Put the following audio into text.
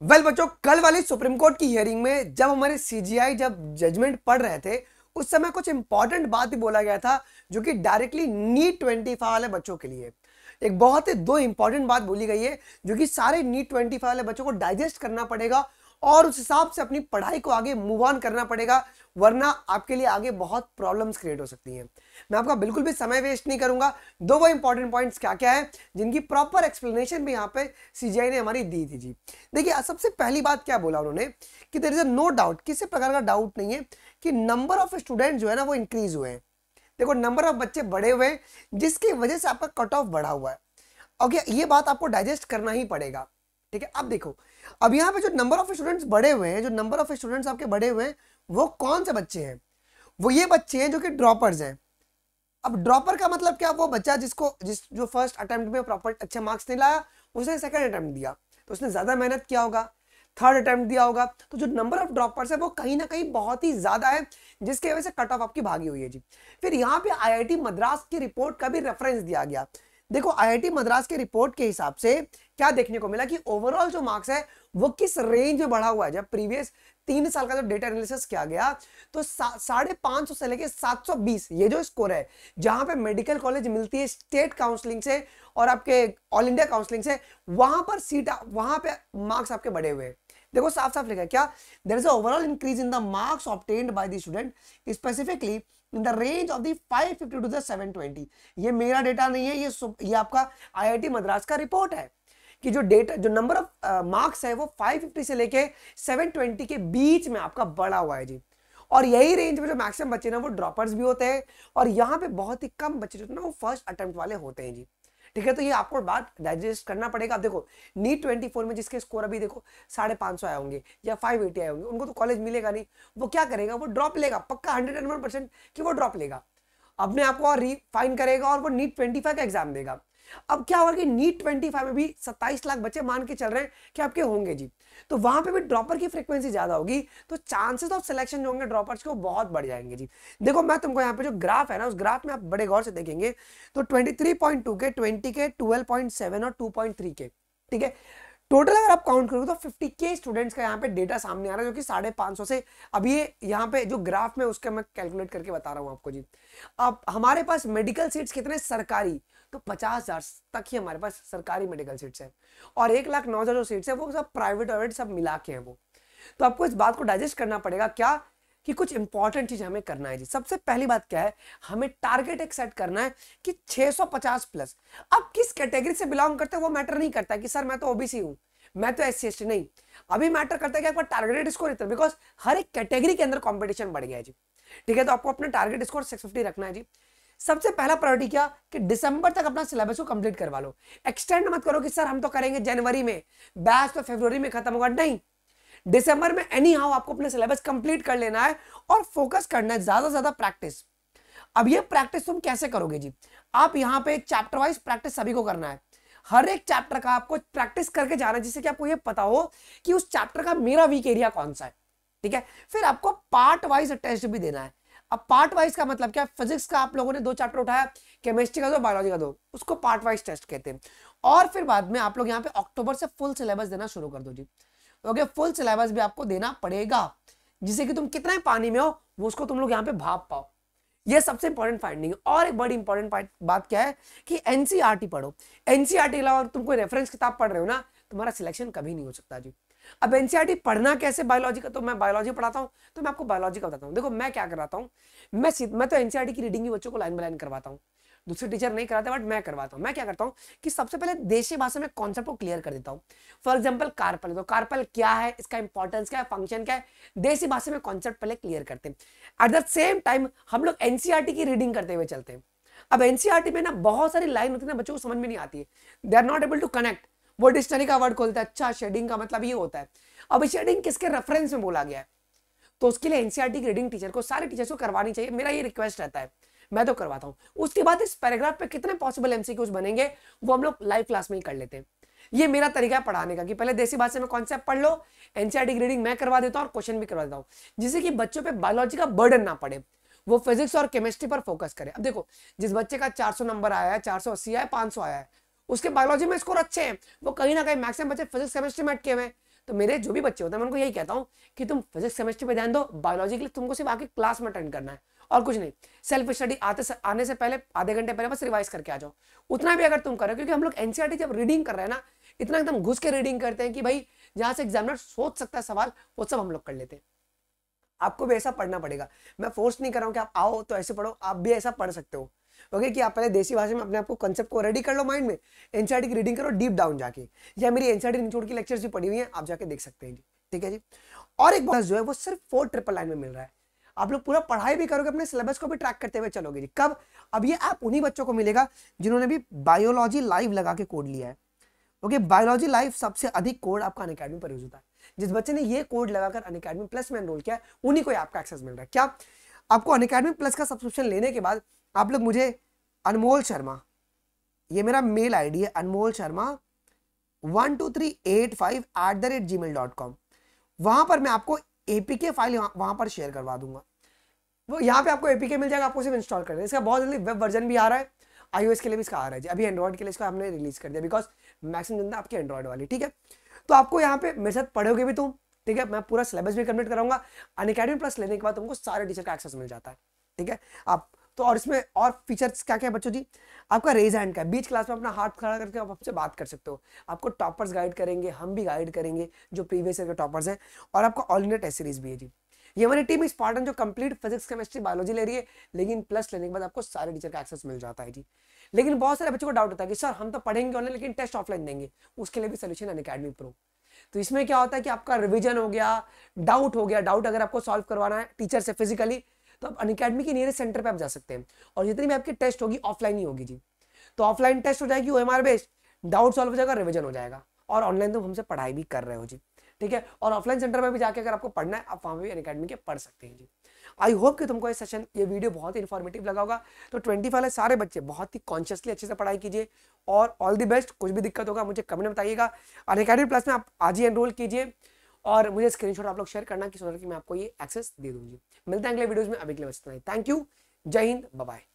बच्चों, कल वाली सुप्रीम कोर्ट की हियरिंग में जब हमारे सीजीआई जब जजमेंट पढ़ रहे थे, उस समय कुछ इंपॉर्टेंट बात भी बोला गया था जो कि डायरेक्टली नीट 25 वाले बच्चों के लिए एक बहुत ही दो इंपॉर्टेंट बात बोली गई है जो कि सारे नीट 25 वाले बच्चों को डाइजेस्ट करना पड़ेगा और उस हिसाब से अपनी पढ़ाई को आगे मूव ऑन करना पड़ेगा, वरना आपके लिए आगे बहुत प्रॉब्लम्स क्रिएट हो सकती हैं। मैं आपका बिल्कुल भी समय वेस्ट नहीं करूंगा। दो वो इंपॉर्टेंट पॉइंट्स क्या क्या है जिनकी प्रॉपर एक्सप्लेनेशन भी यहाँ पे सीजीआई ने हमारी दी थी जी। देखिए, सबसे पहली बात क्या बोला उन्होंने कि देयर इज नो डाउट, किसी प्रकार का डाउट नहीं है कि नंबर ऑफ स्टूडेंट जो है ना वो इंक्रीज हुए हैं। देखो, नंबर ऑफ बच्चे बढ़े हुए हैं जिसकी वजह से आपका कट ऑफ बढ़ा हुआ है। ओके, ये बात आपको डाइजेस्ट करना ही पड़ेगा। ठीक है, अब देखो, अब यहाँ पे जो नंबर ऑफ स्टूडेंट्स बढ़े हुए हैं, जो नंबर ऑफ स्टूडेंट्स आपके बढ़े हुए हैं, वो कौन से बच्चे हैं? वो ये बच्चे हैं जो कि ड्रॉपर्स हैं। अब ड्रॉपर का मतलब क्या? वो बच्चा जो फर्स्ट अटेम्प्ट में प्रॉपर अच्छे मार्क्स नहीं लाया, उसने सेकंड अटेम्प्ट दिया तो उसने ज्यादा मेहनत किया होगा, थर्ड अटेम्प्ट दिया होगा, तो जो नंबर ऑफ ड्रॉपर्स है वो कहीं ना कहीं बहुत ही ज्यादा है, जिसकी वजह से कट ऑफ आपकी भागी हुई है जी। फिर यहाँ पे आईआईटी मद्रास की रिपोर्ट का भी रेफरेंस दिया गया। देखो, आईआईटी मद्रास के रिपोर्ट के हिसाब से क्या देखने को मिला कि ओवरऑल जो मार्क्स है वो किस रेंज में बढ़ा हुआ है। जब प्रीवियस 3 साल का जो डेटा एनालिसिस किया गया तो 550 से लेके 720 ये जो स्कोर है, जहां पे मेडिकल कॉलेज मिलती है स्टेट काउंसलिंग से और आपके ऑल इंडिया काउंसलिंग से, वहां पर वहां पे मार्क्स आपके बढ़े हुए हैं। देखो, साफ साफ लिखा है क्या? There is overall increase in the marks obtained by the student specifically in the range of the 550 to the 720। ये मेरा डेटा नहीं है, ये आपका आईआईटी मद्रास का रिपोर्ट है कि जो नंबर ऑफ मार्क्स है वो 550 से लेके 720 के बीच में आपका बढ़ा हुआ है जी। और यही रेंज में जो मैक्सिमम बच्चे ना वो ड्रॉपर्स भी होते हैं और यहाँ पे बहुत ही कम बच्चे जो ना वो फर्स्ट अटेम्प्ट वाले होते हैं जी। ठीक है, तो ये आपको बात डाइजेस्ट करना पड़ेगा। अब देखो, नीट 24 में जिसके स्कोर अभी देखो 550 आए होंगे या 580 आए होंगे, उनको तो कॉलेज मिलेगा नहीं। वो क्या करेगा? वो ड्रॉप लेगा, पक्का 101% कि वो ड्रॉप लेगा, अपने आप को और रिफाइन करेगा और वो नीट 25 का एग्जाम देगा। अब क्या होगा कि नीट 25 में भी 27 लाख बच्चे मान के चल रहे हैं कि आपके होंगे जी, तो वहां पे भी ड्रॉपर की फ्रीक्वेंसी ज्यादा होगी, तो चांसेस ऑफ सिलेक्शन जो होंगे ड्रॉपर्स के वो बहुत बढ़ जाएंगे जी। देखो, मैं तुमको यहाँ पे जो ग्राफ है ना, उस ग्राफ में आप बड़े गौर से देखेंगे तो 23.2 के, 20 के, 12.7 और 2.3 के, ठीक है, टोटल अगर आप काउंट करोगे तो 50 के स्टूडेंट्स का यहाँ पे डेटा सामने आ रहा है, जो कि 550 से, अब ये यहाँ पे जो ग्राफ में उसका मैं कैलकुलेट करके बता रहा हूँ आपको जी। अब हमारे पास मेडिकल सीट्स कितने सरकारी? तो 50,000 तक ही हमारे पास सरकारी मेडिकल सीट्स है और 1,09,000 जो सीट्स है वो सब प्राइवेट सब मिला के हैं वो। तो आपको इस बात को डाइजेस्ट करना पड़ेगा क्या कि कुछ इंपॉर्टेंट चीज हमें करना है जी। सबसे पहली बात क्या है? हमें टारगेट एक सेट करना है कि 650 प्लस। अब किस कैटेगरी से बिलोंग करते हैं वो मैटर नहीं करता कि सर मैं तो ओबीसी हूं, मैं तो SC/ST, नहीं। अभी मैटर करता है कि आपका टारगेटेड स्कोर इतना, बिकॉज हर एक कैटेगरी के अंदर कॉम्पिटिशन बढ़ गया है जी। ठीक है, तो आपको अपना टारगेट स्कोर 650 रखना है जी। सबसे पहला प्रायोरिटी क्या कि दिसंबर तक अपना सिलेबस को कंप्लीट करवा लो। एक्सटेंड मत करो कि सर हम तो करेंगे जनवरी में, बैच तो फरवरी में खत्म होगा, नहीं। दिसंबर में एनी हाउ आपको अपना सिलेबस कंप्लीट कर लेना है और फोकस करना है ज्यादा से ज्यादा प्रैक्टिस। अब ये प्रैक्टिस तुम कैसे करोगे जी? आप यहाँ पे चैप्टर वाइज प्रैक्टिस सभी को करना है, हर एक चैप्टर का आपको प्रैक्टिस करके जाना है, जिससे कि आपको ये पता हो कि उस चैप्टर का मेरा वीक एरिया कौन सा है। ठीक है, फिर आपको पार्ट वाइज टेस्ट भी देना है। अब पार्ट वाइज का मतलब क्या? फिजिक्स का आप लोगों ने 2 चैप्टर उठाया, केमिस्ट्री का 2, बायोलॉजी का 2, उसको पार्ट वाइज टेस्ट कहते हैं। और फिर बाद में आप लोग यहाँ पे अक्टूबर से फुल सिलेबस देना शुरू कर दो जी। ओके, फुल सिलेबस भी आपको देना पड़ेगा, जिससे कि तुम कितने पानी में हो वो उसको तुम लोग यहाँ पे भाप पाओ। ये सबसे इंपॉर्टेंट फाइंडिंग है। और एक बड़ी इंपॉर्टेंट बात क्या है कि एनसीईआरटी पढ़ो। एनसीईआरटी के अलावा तुम कोई रेफरेंस किताब पढ़ रहे हो ना, तुम्हारा सिलेक्शन कभी नहीं हो सकता जी। अब एनसीईआरटी पढ़ना कैसे? बायोलॉजी का तो मैं बायोलॉजी पढ़ाता हूँ, तो मैं आपको बायोलॉजी का बताता हूँ। देखो, मैं क्या कराता हूँ, मैं तो एनसीईआरटी की रीडिंग ही बच्चों को लाइन बाय लाइन करवाता हूँ, दूसरे टीचर नहीं कराते, बट मैं करवाता हूँ। मैं क्या करता हूँ कि सबसे पहले देशी भाषा में कॉन्सेप्ट को क्लियर कर देता हूँ। फॉर एग्जाम्पल कार्पल, तो कार्पल क्या है, इसका इंपॉर्टेंस क्या है, फंक्शन क्या है, देसी भाषा में कॉन्सेप्ट पहले क्लियर करते हैं। एट द सेम टाइम हम लोग एनसीईआरटी की रीडिंग करते हुए चलते हैं। अब एनसीईआरटी में ना बहुत सारी लाइन होती है ना, बच्चों को समझ में नहीं आती है, they are not able to connect. वो डिक्शनरी का वर्ड खोलता है, अच्छा शेडिंग का मतलब ये होता है। अब शेडिंग किसके रेफरेंस में बोला गया है, तो उसके लिए एनसीईआरटी की रीडिंग टीचर को, सारे टीचर्स को करवानी चाहिए, मेरा ये रिक्वेस्ट रहता है, मैं तो करवाता हूँ। उसके बाद इस पैराग्राफ पे कितने पॉसिबल एमसीक्यूज बनेंगे वो हम लोग लाइव क्लास में ही कर लेते हैं। ये मेरा तरीका है पढ़ाने का कि पहले देसी भाषा में कॉन्सेप्ट पढ़ लो, एनसीईआरटी की रीडिंग मैं करवा देता हूँ और क्वेश्चन भी करवा देता हूँ, जिससे कि बच्चों पे बायोलॉजी का बर्डन ना पड़े, वो फिजिक्स और केमिस्ट्री पर फोकस करे। अब देखो, जिस बच्चे का 400 नंबर आया है, 480 आया है, 500 आया है, उसके बायोलॉजी में स्कोर अच्छे हैं, वो कहीं ना कहीं मैक्सिमम बच्चे फिजिक्स केमिस्ट्री में अटके हुए हैं, तो मेरे जो भी बच्चे होते हैं मैं उनको यही कहता हूँ कि तुम फिजिक्स केमिस्ट्री पे ध्यान दो, बायोलॉजी के लिए तुमको सिर्फ आके क्लास में अटेंड करना है और कुछ नहीं। सेल्फ स्टडी आने से पहले आधे घंटे पहले बस रिवाइज करके आ जाओ, उतना भी अगर तुम करो, क्योंकि हम लोग एनसीईआरटी जब रीडिंग कर रहे हैं ना, इतना एकदम घुस के रीडिंग करते हैं कि भाई जहां से एग्जामिनर सोच सकता है सवाल, वो सब हम लोग कर लेते हैं। आपको भी ऐसा पढ़ना पड़ेगा, मैं फोर्स नहीं कर रहा हूँ कि आप आओ तो ऐसे पढ़ो, आप भी ऐसा पढ़ सकते हो। ओके, कि आप पहले देसी भाषा में अपने आप को कंसेप्ट को रेडी कर लो माइंड में, एनसीईआरटी की रीडिंग करो डीप डाउन जाके, या मेरी एनसीईआरटी निचोड़ की लेक्चर्स भी पड़ी हुई हैं, आप जाके देख सकते हैं जी। ठीक है जी। और एक बात जो है वो सिर्फ 499 में मिल रहा है। आप लोग पूरा पढ़ाई भी करोगे, अपने सिलेबस को भी ट्रैक करते हुए चलोगे जी। कब? अब ये ऐप उन्हीं बच्चों को मिलेगा जिन्होंने भी बायोलॉजी लाइव लगा के कोड लिया है। ओके, बायोलॉजी लाइव सबसे अधिक कोड आपका अनअकैडमी पर यूज होता है। जिस बच्चे ने ये कोड लगाकर अनअकैडमी प्लस में एनरोल किया है, उन्हीं को आपका एक्सेस मिल रहा है। क्या? आपको अनअकैडमी प्लस का सब्सक्रिप्शन लेने के बाद आप लोग मुझे अनमोल शर्मा, ये मेरा मेल आईडी है, अनमोल शर्मा 12385@gmail.com, वहां पर मैं आपको एपीके फाइल वहां पर शेयर करवा दूंगा। वो यहाँ पे आपको एपीके मिल जाएगा, आपको सिर्फ इंस्टॉल करना है। इसका बहुत जल्दी वेब वर्जन भी आ रहा है, iOS के लिए भी इसका आ रहा है जी। अभी एंड्रॉइड के लिए इसका हमने रिलीज कर दिया, बिकॉज मैक्सिमम जनता आपकी एंड्रॉइड वाली। ठीक है, तो आपको यहाँ पे मेरे साथ पढ़ोगे भी तुम, ठीक है, मैं पूरा सिलेबस भी कंप्लीट कराऊंगा। अनअकैडमी प्लस लेने के बाद तुमको सारे टीचर का एक्सेस मिल जाता है। ठीक है, आप तो और इसमें और फीचर्स क्या क्या है बच्चों जी? आपका रेज हैंड का, बीच क्लास में अपना हाथ खड़ा करके आप हमसे बात कर सकते हो। आपको टॉपर्स गाइड करेंगे, हम भी गाइड करेंगे जो प्रीवियस ईयर के टॉपर्स हैं, और आपका ऑल इंडिया टेस्ट सीरीज भी है जी। ये हमारी टीम स्पार्टन जो कंप्लीट फिजिक्स केमिस्ट्री बायोलॉजी ले रही है, लेकिन प्लस लेने के बाद आपको सारे टीचर का एक्सेस मिल जाता है जी। लेकिन बहुत सारे बच्चों को डाउट होता है कि सर हम तो पढ़ेंगे ऑनलाइन लेकिन टेस्ट ऑफलाइन देंगे, उसके लिए भी सोल्यूशन अनअकैडमी प्रो। तो इसमें क्या होता है कि आपका रिवीजन हो गया, डाउट हो गया, डाउट अगर आपको सॉल्व करवाना है टीचर से फिजिकली, तो आप अनअकैडमी के नियरेस्ट सेंटर पे आप जा सकते हैं, और जितनी भी आपकी टेस्ट होगी ऑफलाइन ही होगी जी। तो ऑफलाइन टेस्ट हो जाएगी ओएमआर बेस्ड, डाउट सॉल्व हो जाएगा, रिवीजन हो जाएगा, और ऑनलाइन तो हमसे पढ़ाई भी कर रहे हो जी। ठीक है, और ऑफलाइन सेंटर में भी जाके अगर आपको पढ़ना है, आप वहां भी अनअकैडमी के पढ़ सकते हैं जी। आई होप कि तुमको ये सेशन, ये वीडियो बहुत ही इन्फॉर्मेटिव लगा होगा। तो 25 वाले सारे बच्चे बहुत ही कॉन्शियसली अच्छे से पढ़ाई कीजिए, और ऑल द बेस्ट। कुछ भी दिक्कत होगा मुझे कमेंट में बताइएगा। अनअकैडमी प्लस में आप आज ही एनरोल कीजिए, और मुझे स्क्रीनशॉट आप लोग शेयर करना कि मैं आपको ये एक्सेस दे दूंगी। मिलते हैं अगले वीडियोज में, अभी के लिए बस इतना ही। थैंक यू, जय हिंद, बाय बाय।